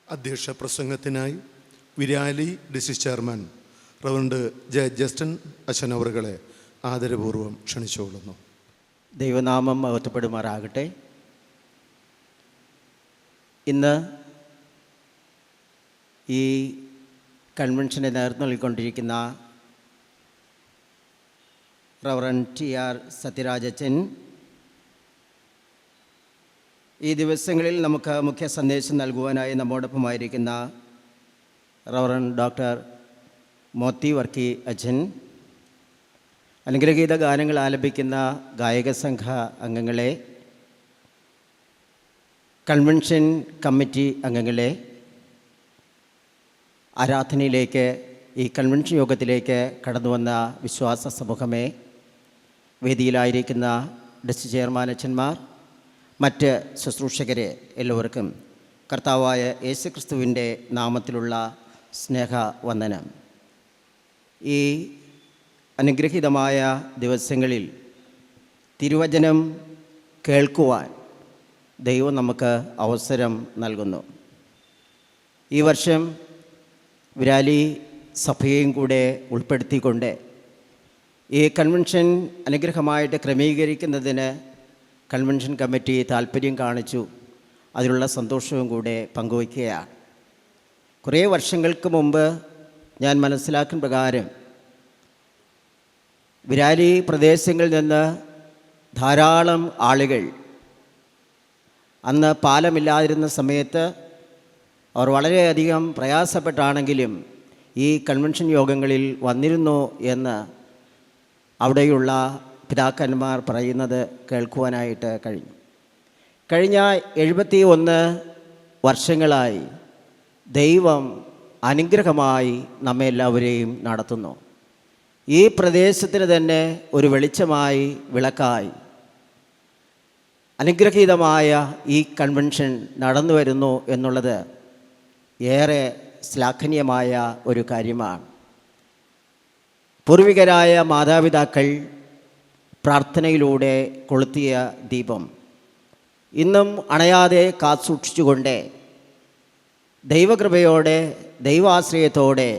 അധ്യക്ഷ പ്രസംഗത്തിനായി വിരാലി district chairman reverend Justin അച്ഛൻ അവറുകളെ ആദരപൂർവ്വം ക്ഷണിച്ചുകൊള്ളുന്നു. ദൈവനാമം മഹത്വപ്പെടുമാറാകട്ടെ. ഇന്ന് ഈ കൺവെൻഷനെ നേതൃത്വം നൽകിക്കൊണ്ടിരിക്കുന്ന റവറൻഡ് ടി.ആർ. സത്യരാജച്ചൻ, ഈ ദിവസങ്ങളിൽ നമുക്ക് മുഖ്യ സന്ദേശം നൽകുവാനായി നമ്മോടൊപ്പമായിരിക്കുന്ന റവറൻഡ് ഡോക്ടർ മോത്തി വർക്കി അച്ഛൻ, അനുഗ്രഹീത ഗാനങ്ങൾ ആലപിക്കുന്ന ഗായക സംഘ അംഗങ്ങളെ, കൺവെൻഷൻ കമ്മിറ്റി അംഗങ്ങളെ, ആരാധനയിലേക്ക് ഈ കൺവെൻഷൻ യോഗത്തിലേക്ക് കടന്നു വന്ന വിശ്വാസ സമൂഹമേ, വേദിയിലായിരിക്കുന്ന ഡിസ്ട്രിക്ട് ചെയർമാൻ അച്ഛന്മാർ, മറ്റ് ശുശ്രൂഷകരെ, എല്ലാവർക്കും കർത്താവായ യേശുക്രിസ്തുവിൻ്റെ നാമത്തിലുള്ള സ്നേഹവന്ദനം. ഈ അനുഗ്രഹീതമായ ദിവസങ്ങളിൽ തിരുവചനം കേൾക്കുവാൻ ദൈവം നമുക്ക് അവസരം നൽകുന്നു. ഈ വർഷം വിരാലി സഭയെയും കൂടെ ഉൾപ്പെടുത്തിക്കൊണ്ട് ഈ കൺവെൻഷൻ അനുഗ്രഹമായിട്ട് ക്രമീകരിക്കുന്നതിന് കൺവെൻഷൻ കമ്മിറ്റി താല്പര്യം കാണിച്ചു. അതിലുള്ള സന്തോഷവും കൂടെ പങ്കുവയ്ക്കുകയാണ്. കുറേ വർഷങ്ങൾക്ക് മുമ്പ് ഞാൻ മനസ്സിലാക്കുന്ന പ്രകാരം വിരാലി പ്രദേശങ്ങളിൽ നിന്ന് ധാരാളം ആളുകൾ അന്ന് പാലമില്ലാതിരുന്ന സമയത്ത് അവർ വളരെയധികം പ്രയാസപ്പെട്ടാണെങ്കിലും ഈ കൺവെൻഷൻ യോഗങ്ങളിൽ വന്നിരുന്നു എന്ന് അവിടെയുള്ള പിതാക്കന്മാർ പറയുന്നത് കേൾക്കുവാനായിട്ട് കഴിഞ്ഞു. കഴിഞ്ഞ 71 വർഷങ്ങളായി ദൈവം അനുഗ്രഹമായി നമ്മെ എല്ലാവരെയും നടത്തുന്നു. ഈ പ്രദേശത്തിന് തന്നെ ഒരു വെളിച്ചമായി, വിളക്കായി അനുഗ്രഹീതമായ ഈ കൺവെൻഷൻ നടന്നു വരുന്നു എന്നുള്ളത് ഏറെ ശ്ലാഘനീയമായ ഒരു കാര്യമാണ്. പൂർവികരായ മാതാപിതാക്കൾ പ്രാർത്ഥനയിലൂടെ കൊളുത്തിയ ദീപം ഇന്നും അണയാതെ കാത്തുസൂക്ഷിച്ചുകൊണ്ട് ദൈവകൃപയോടെ, ദൈവാശ്രയത്തോടെ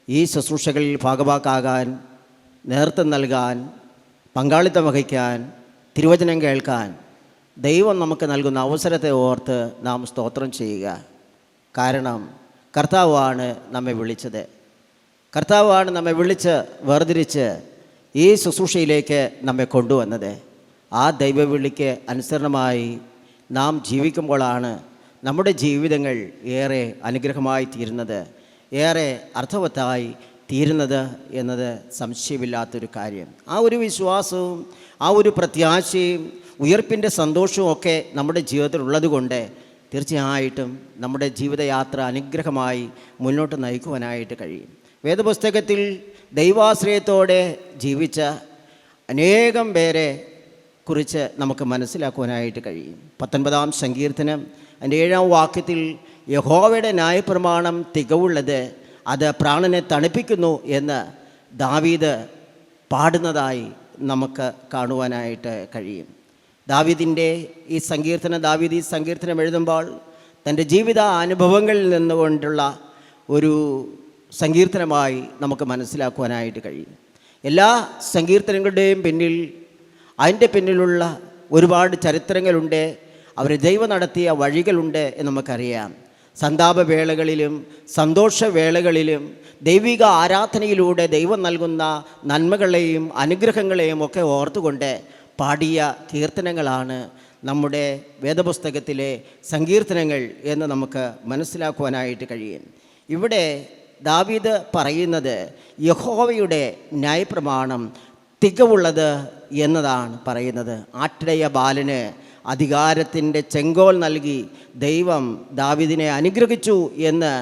ഈ ശുശ്രൂഷകളിൽ ഭാഗവാക്കാകാൻ, നേതൃത്വം നൽകാൻ, പങ്കാളിത്തം വഹിക്കാൻ, തിരുവചനം കേൾക്കാൻ ദൈവം നമുക്ക് നൽകുന്ന അവസരത്തെ ഓർത്ത് നാം സ്തോത്രം ചെയ്യുക. കാരണം കർത്താവാണ് നമ്മെ വിളിച്ചത്. കർത്താവാണ് നമ്മെ വിളിച്ച് വേർതിരിച്ച് ഈ ശുശ്രൂഷയിലേക്ക് നമ്മെ കൊണ്ടുവന്നത്. ആ ദൈവവിളിക്ക് അനുസരണമായി നാം ജീവിക്കുമ്പോഴാണ് നമ്മുടെ ജീവിതങ്ങൾ ഏറെ അനുഗ്രഹമായി തീരുന്നത്, ഏറെ അർത്ഥവത്തായി തീരുന്നത് എന്നത് സംശയമില്ലാത്തൊരു കാര്യം. ആ ഒരു വിശ്വാസവും ആ ഒരു പ്രത്യാശയും ഉയർപ്പിൻ്റെ സന്തോഷവും ഒക്കെ നമ്മുടെ ജീവിതത്തിൽ ഉള്ളതുകൊണ്ട് തീർച്ചയായിട്ടും നമ്മുടെ ജീവിതയാത്ര അനുഗ്രഹമായി മുന്നോട്ട് നയിക്കുവാനായിട്ട് കഴിയും. വേദപുസ്തകത്തിൽ ദൈവാശ്രയത്തോടെ ജീവിച്ച അനേകം പേരെ കുറിച്ച് നമുക്ക് മനസ്സിലാക്കുവാനായിട്ട് കഴിയും. 19-ാം സങ്കീർത്തനം അതിൻ്റെ 7-ാം വാക്യത്തിൽ യഹോവയുടെ ന്യായപ്രമാണം തികവുള്ളത്, അത് പ്രാണനെ തണുപ്പിക്കുന്നു എന്ന് ദാവീദ് പാടുന്നതായി നമുക്ക് കാണുവാനായിട്ട് കഴിയും. ദാവീദ് ഈ സങ്കീർത്തനം എഴുതുമ്പോൾ തൻ്റെ ജീവിത അനുഭവങ്ങളിൽ നിന്നുകൊണ്ടുള്ള ഒരു സങ്കീർത്തനമായി നമുക്ക് മനസ്സിലാക്കുവാനായിട്ട് കഴിയും. എല്ലാ സങ്കീർത്തനങ്ങളുടെയും പിന്നിൽ, അതിൻ്റെ പിന്നിലുള്ള ഒരുപാട് ചരിത്രങ്ങളുണ്ട്, അവർ ദൈവം നടത്തിയ വഴികളുണ്ട് എന്ന് നമുക്കറിയാം. സന്താപവേളകളിലും സന്തോഷവേളകളിലും ദൈവിക ആരാധനയിലൂടെ ദൈവം നൽകുന്ന നന്മകളെയും അനുഗ്രഹങ്ങളെയും ഒക്കെ ഓർത്തുകൊണ്ട് പാടിയ കീർത്തനങ്ങളാണ് നമ്മുടെ വേദപുസ്തകത്തിലെ സങ്കീർത്തനങ്ങൾ എന്ന് നമുക്ക് മനസ്സിലാക്കുവാനായിട്ട് കഴിയും. ഇവിടെ ദാവീദ് പറയുന്നത് യഹോവയുടെ ന്യായപ്രമാണം തികവുള്ളത് എന്നതാണ് പറയുന്നത്. ആട്ടിടയ ബാലന് അധികാരത്തിൻ്റെ ചെങ്കോൽ നൽകി ദൈവം ദാവീദിനെ അനുഗ്രഹിച്ചു എന്ന്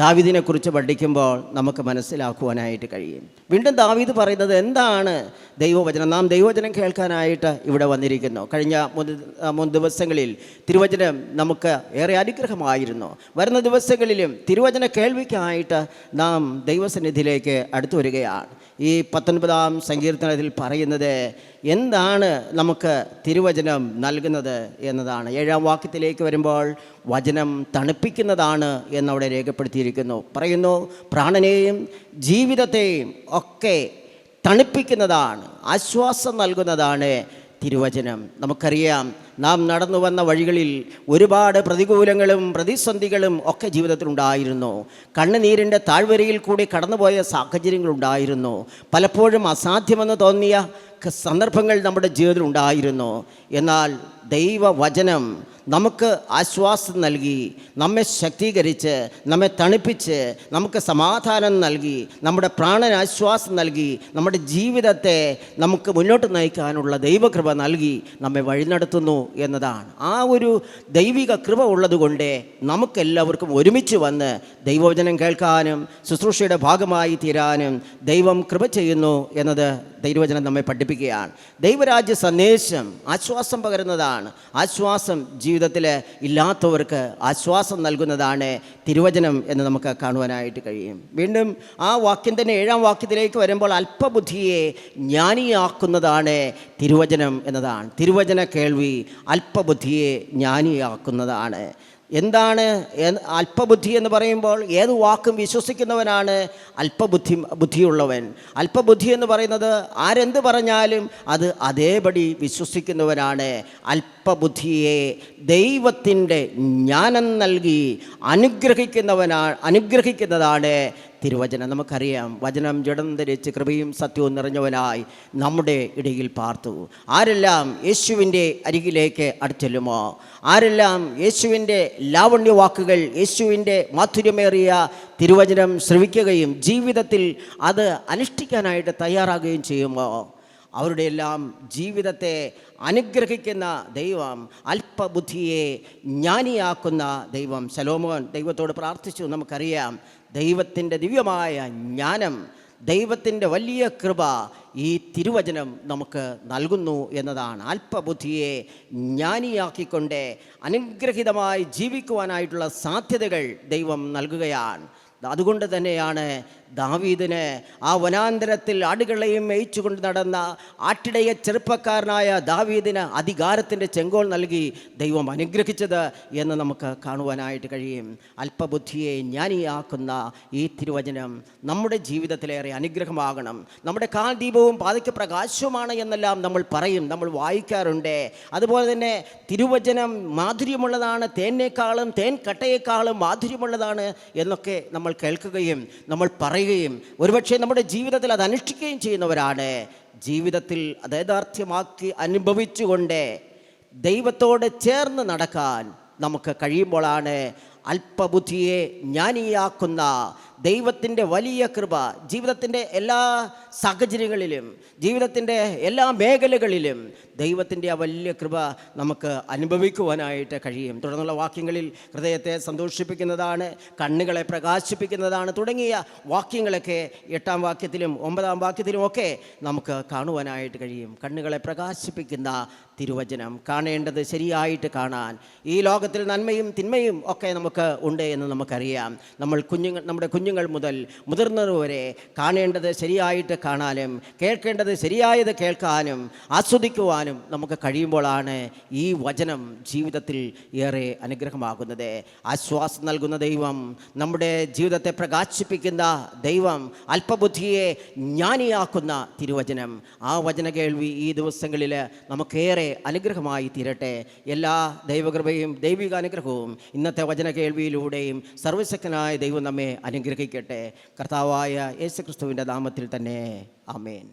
ദാവീദിനെക്കുറിച്ച് പഠിക്കുമ്പോൾ നമുക്ക് മനസ്സിലാക്കുവാനായിട്ട് കഴിയും. വീണ്ടും ദാവീദ് പറയുന്നത് എന്താണ് ദൈവവചനം. നാം ദൈവവചനം കേൾക്കാനായിട്ട് ഇവിടെ വന്നിരിക്കുന്നു. കഴിഞ്ഞ 3 ദിവസങ്ങളിൽ തിരുവചനം നമുക്ക് ഏറെ അനുഗ്രഹമായിരുന്നു. വരുന്ന ദിവസങ്ങളിലും തിരുവചന കേൾവിക്കായിട്ട് നാം ദൈവസന്നിധിയിലേക്ക് അടുത്തു വരികയാണ്. ഈ 19-ാം സങ്കീർത്തനത്തിൽ പറയുന്നത് എന്താണ് നമുക്ക് തിരുവചനം നൽകുന്നത് എന്നതാണ്. 7-ാം വാക്യത്തിലേക്ക് വരുമ്പോൾ വചനം തണുപ്പിക്കുന്നതാണ് എന്നവിടെ രേഖപ്പെടുത്തിയിരിക്കുന്നു. പറയുന്നു, പ്രാണനെയും ജീവിതത്തെയും ഒക്കെ തണുപ്പിക്കുന്നതാണ്, ആശ്വാസം നൽകുന്നതാണ് തിരുവചനം. നമുക്കറിയാം, നാം നടന്നു വന്ന വഴികളിൽ ഒരുപാട് പ്രതികൂലങ്ങളും പ്രതിസന്ധികളും ഒക്കെ ജീവിതത്തിലുണ്ടായിരുന്നു. കണ്ണുനീരിൻ്റെ താഴ്വരയിൽ കൂടി കടന്നുപോയ സാഹചര്യങ്ങളുണ്ടായിരുന്നു. പലപ്പോഴും അസാധ്യമെന്ന് തോന്നിയ സന്ദർഭങ്ങൾ നമ്മുടെ ജീവിതത്തിൽ ഉണ്ടായിരുന്നു. എന്നാൽ ദൈവവചനം നമുക്ക് ആശ്വാസം നൽകി, നമ്മെ ശക്തീകരിച്ച്, നമ്മെ തണുപ്പിച്ച്, നമുക്ക് സമാധാനം നൽകി, നമ്മുടെ പ്രാണന് ആശ്വാസം നൽകി, നമ്മുടെ ജീവിതത്തെ നമുക്ക് മുന്നോട്ട് നയിക്കാനുള്ള ദൈവകൃപ നൽകി നമ്മെ വഴി നടത്തുന്നു എന്നതാണ്. ആ ഒരു ദൈവിക കൃപ ഉള്ളതുകൊണ്ട് നമുക്കെല്ലാവർക്കും ഒരുമിച്ച് വന്ന് ദൈവവചനം കേൾക്കാനും ശുശ്രൂഷയുടെ ഭാഗമായി തീരാനും ദൈവം കൃപ ചെയ്യുന്നു എന്നത് ദൈവവചനം നമ്മെ പഠിപ്പിക്കുകയാണ്. ദൈവരാജ്യ സന്ദേശം ആശ്വാസം പകരുന്നതാണ്. ആശ്വാസം ജീവിതത്തിൽ ഇല്ലാത്തവർക്ക് ആശ്വാസം നൽകുന്നതാണ് തിരുവചനം എന്ന് നമുക്ക് കാണുവാനായിട്ട് കഴിയും. വീണ്ടും ആ വാക്യം തന്നെ 7-ാം വാക്യത്തിലേക്ക് വരുമ്പോൾ അല്പബുദ്ധിയെ ജ്ഞാനിയാക്കുന്നതാണ് തിരുവചനം എന്നതാണ്. തിരുവചന കേൾവി അല്പബുദ്ധിയെ ജ്ഞാനിയാക്കുന്നതാണ്. എന്താണ് അല്പബുദ്ധി എന്ന് പറയുമ്പോൾ ഏത് വാക്കും വിശ്വസിക്കുന്നവനാണ് ബുദ്ധിയുള്ളവൻ. അല്പബുദ്ധി എന്ന് പറയുന്നത് ആരെന്ത് പറഞ്ഞാലും അത് അതേപടി വിശ്വസിക്കുന്നവനാണ്. അല്പബുദ്ധിയെ ദൈവത്തിൻ്റെ ജ്ഞാനം നൽകി അനുഗ്രഹിക്കുന്നതാണ് തിരുവചനം. നമുക്കറിയാം, വചനം ജഡം ധരിച്ച് കൃപയും സത്യവും നിറഞ്ഞവനായി നമ്മുടെ ഇടയിൽ പാർത്തു. ആരെല്ലാം യേശുവിൻ്റെ അരികിലേക്ക് അടുത്തെല്ലുമോ, ആരെല്ലാം യേശുവിൻ്റെ ലാവണ്യവാക്കുകൾ, യേശുവിൻ്റെ മാധുര്യമേറിയ തിരുവചനം ശ്രവിക്കുകയും ജീവിതത്തിൽ അത് അനുഷ്ഠിക്കാനായിട്ട് തയ്യാറാകുകയും ചെയ്യുമോ, അവരുടെ എല്ലാം ജീവിതത്തെ അനുഗ്രഹിക്കുന്ന ദൈവം, അല്പബുദ്ധിയെ ജ്ഞാനിയാക്കുന്ന ദൈവം. ശലോമോൻ ദൈവത്തോട് പ്രാർത്ഥിച്ചു. നമുക്കറിയാം, ദൈവത്തിൻ്റെ ദിവ്യമായ ജ്ഞാനം, ദൈവത്തിൻ്റെ വലിയ കൃപ ഈ തിരുവചനം നമുക്ക് നൽകുന്നു എന്നതാണ്. അല്പബുദ്ധിയെ ജ്ഞാനിയാക്കിക്കൊണ്ട് അനുഗ്രഹിതമായി ജീവിക്കുവാനായിട്ടുള്ള സാധ്യതകൾ ദൈവം നൽകുകയാണ്. അതുകൊണ്ട് തന്നെയാണ് ദാവീദിന് ആ വനാന്തരത്തിൽ ആടുകളെയും മേയിച്ചുകൊണ്ട് നടന്ന ആട്ടിടയ ചെറുപ്പക്കാരനായ ദാവീദിന് അധികാരത്തിൻ്റെ ചെങ്കോൽ നൽകി ദൈവം അനുഗ്രഹിച്ചത് എന്ന് നമുക്ക് കാണുവാനായിട്ട് കഴിയും. അല്പബുദ്ധിയെ ജ്ഞാനിയാക്കുന്ന ഈ തിരുവചനം നമ്മുടെ ജീവിതത്തിലേറെ അനുഗ്രഹമാകണം. നമ്മുടെ കാൽദീപവും പാതയ്ക്ക് പ്രകാശവുമാണ് എന്നെല്ലാം നമ്മൾ പറയും, നമ്മൾ വായിക്കാറുണ്ട്. അതുപോലെ തന്നെ തിരുവചനം മാധുര്യമുള്ളതാണ്, തേനേക്കാളും തേൻ കട്ടയേക്കാളും മാധുര്യമുള്ളതാണ് എന്നൊക്കെ നമ്മൾ കേൾക്കുകയും നമ്മൾ പറയുകയും ഒരുപക്ഷെ നമ്മുടെ ജീവിതത്തിൽ അത് അനുഷ്ഠിക്കുകയും ചെയ്യുന്നവരാണ്. ജീവിതത്തിൽ അത് യഥാർത്ഥ്യമാക്കി അനുഭവിച്ചുകൊണ്ട് ദൈവത്തോട് ചേർന്ന് നടക്കാൻ നമുക്ക് കഴിയുമ്പോഴാണ് അല്പബുദ്ധിയെ ജ്ഞാനിയാക്കുന്ന ദൈവത്തിൻ്റെ വലിയ കൃപ ജീവിതത്തിൻ്റെ എല്ലാ സാഹചര്യങ്ങളിലും, ജീവിതത്തിൻ്റെ എല്ലാ മേഖലകളിലും ദൈവത്തിൻ്റെ ആ വലിയ കൃപ നമുക്ക് അനുഭവിക്കുവാനായിട്ട് കഴിയും. തുടർന്നുള്ള വാക്യങ്ങളിൽ ഹൃദയത്തെ സന്തോഷിപ്പിക്കുന്നതാണ്, കണ്ണുകളെ പ്രകാശിപ്പിക്കുന്നതാണ് തുടങ്ങിയ വാക്യങ്ങളൊക്കെ 8-ാം വാക്യത്തിലും 9-ാം വാക്യത്തിലും ഒക്കെ നമുക്ക് കാണുവാനായിട്ട് കഴിയും. കണ്ണുകളെ പ്രകാശിപ്പിക്കുന്ന തിരുവചനം, കാണേണ്ടത് ശരിയായിട്ട് കാണാൻ. ഈ ലോകത്തിൽ നന്മയും തിന്മയും ഒക്കെ നമുക്ക് ഉണ്ട് എന്ന് നമുക്കറിയാം. നമ്മുടെ കുഞ്ഞുങ്ങൾ മുതൽ മുതിർന്നവർ വരെ കാണേണ്ടത് ശരിയായിട്ട് കാണാനും കേൾക്കേണ്ടത് ശരിയായത് കേൾക്കാനും ആസ്വദിക്കുവാനും നമുക്ക് കഴിയുമ്പോഴാണ് ഈ വചനം ജീവിതത്തിൽ ഏറെ അനുഗ്രഹമാകുന്നത്. ആശ്വാസം നൽകുന്ന ദൈവം, നമ്മുടെ ജീവിതത്തെ പ്രകാശിപ്പിക്കുന്ന ദൈവം, അല്പബുദ്ധിയെ ജ്ഞാനിയാക്കുന്ന തിരുവചനം, ആ വചന കേൾവി ഈ ദിവസങ്ങളിൽ നമുക്കേറെ അനുഗ്രഹമായി തീരട്ടെ. എല്ലാ ദൈവകൃപയും ദൈവിക അനുഗ്രഹവും ഇന്നത്തെ വചന കേൾവിയിലൂടെയും സർവശക്തനായ ദൈവം നമ്മെ അനുഗ്രഹിക്കട്ടെ. കർത്താവായ യേശുക്രിസ്തുവിൻ്റെ നാമത്തിൽ തന്നെ ആമേൻ.